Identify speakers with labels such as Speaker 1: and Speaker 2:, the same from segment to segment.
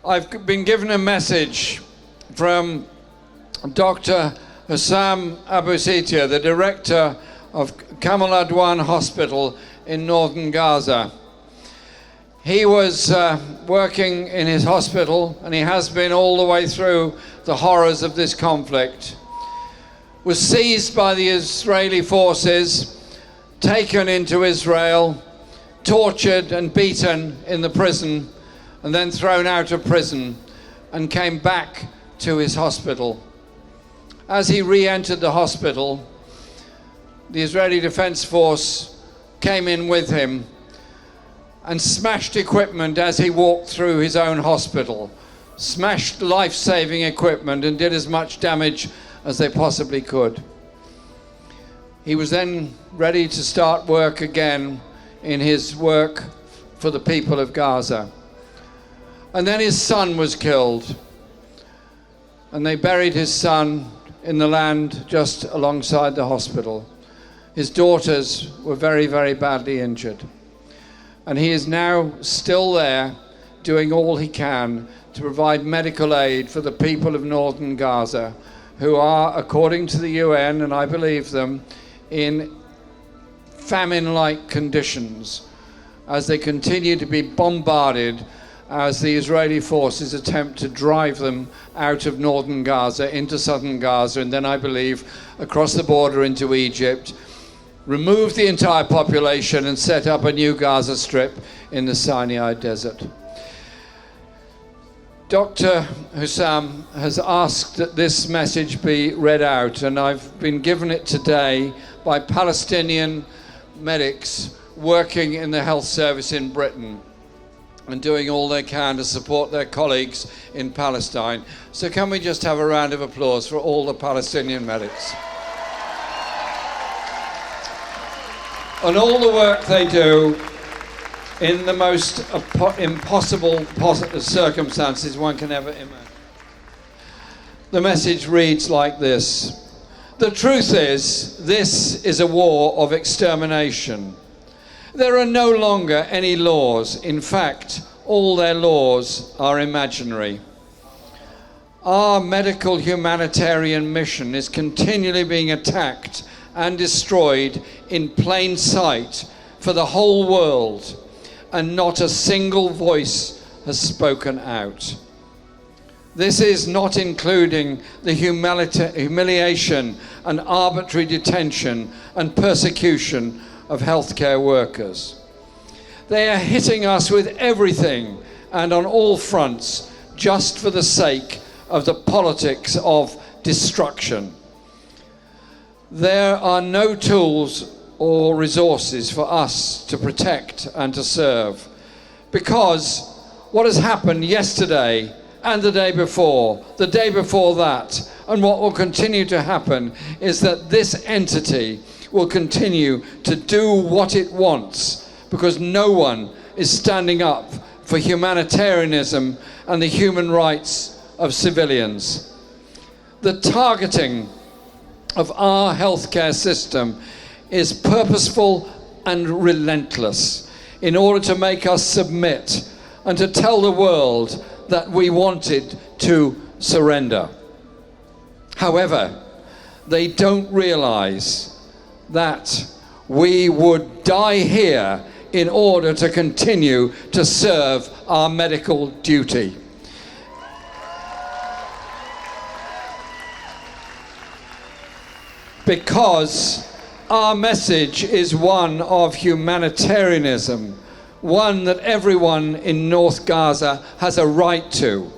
Speaker 1: I've been given a message from Dr. Husam the director of Kamal Adwan Hospital in Northern Gaza. He was working in his hospital, and he has been all the way through the horrors of this conflict. Was seized by the Israeli forces, taken into Israel, tortured and beaten in the prison, and then thrown out of prison, and came back to his hospital. As he re-entered the hospital, the Israeli Defense Force came in with him and smashed equipment as he walked through his own hospital, smashed life-saving equipment and did as much damage as they possibly could. He was then ready to start work again in his work for the people of Gaza. And then his son was killed, and they buried his son in the land just alongside the hospital. His daughters were very, very badly injured. And he is now still there doing all he can to provide medical aid for the people of Northern Gaza, who are, according to the UN, and I believe them, in famine-like conditions as they continue to be bombarded as the Israeli forces attempt to drive them out of Northern Gaza into Southern Gaza, and then I believe across the border into Egypt, remove the entire population and set up a new Gaza Strip in the Sinai Desert. Dr. Husam has asked that this message be read out, and I've been given it today by Palestinian medics working in the health service in Britain and doing all they can to support their colleagues in Palestine. So can we just have a round of applause for all the Palestinian medics? And all the work they do in the most impossible circumstances one can ever imagine. The message reads like this: the truth is, this is a war of extermination. There are no longer any laws. In fact, all their laws are imaginary. Our medical humanitarian mission is continually being attacked and destroyed in plain sight for the whole world, and not a single voice has spoken out. This is not including the humiliation and arbitrary detention and persecution of healthcare workers. They are hitting us with everything and on all fronts just for the sake of the politics of destruction. There are no tools or resources for us to protect and to serve, because what has happened yesterday and the day before that, and what will continue to happen is that this entity will continue to do what it wants, because no one is standing up for humanitarianism and the human rights of civilians. The targeting of our healthcare system is purposeful and relentless in order to make us submit and to tell the world that we wanted to surrender. However, they don't realize that we would die here in order to continue to serve our medical duty. Because our message is one of humanitarianism, one that everyone in North Gaza has a right to.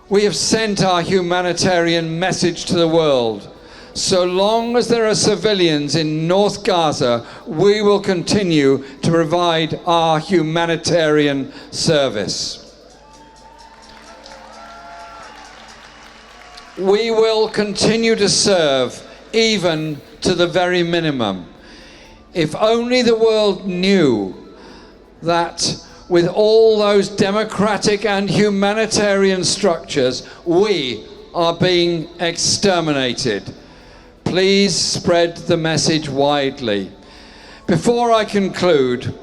Speaker 1: We have sent our humanitarian message to the world. So long as there are civilians in North Gaza, we will continue to provide our humanitarian service. We will continue to serve even to the very minimum. If only the world knew that with all those democratic and humanitarian structures, we are being exterminated. Please spread the message widely. Before I conclude,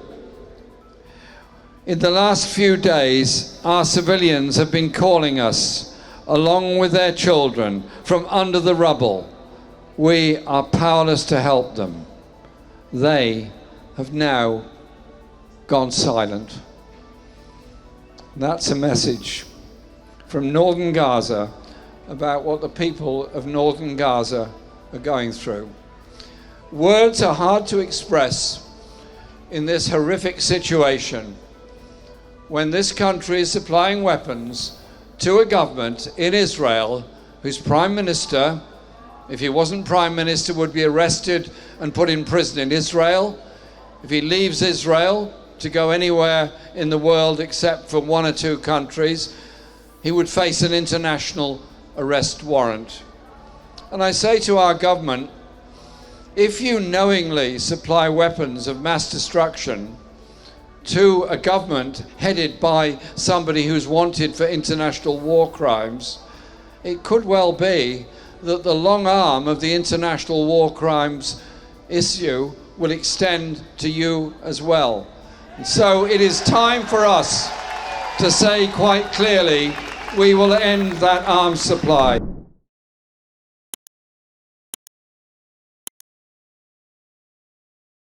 Speaker 1: In the last few days, our civilians have been calling us, along with their children, from under the rubble. We are powerless to help them. They have now gone silent. That's a message from Northern Gaza about what the people of Northern Gaza are going through. Words are hard to express in this horrific situation when this country is supplying weapons to a government in Israel whose prime minister, if he wasn't prime minister, would be arrested and put in prison in Israel. If he leaves Israel to go anywhere in the world except for one or two countries, he would face an international arrest warrant. And I say to our government, if you knowingly supply weapons of mass destruction to a government headed by somebody who's wanted for international war crimes, it could well be that the long arm of the international war crimes issue will extend to you as well. And so it is time for us to say quite clearly, we will end that arms supply.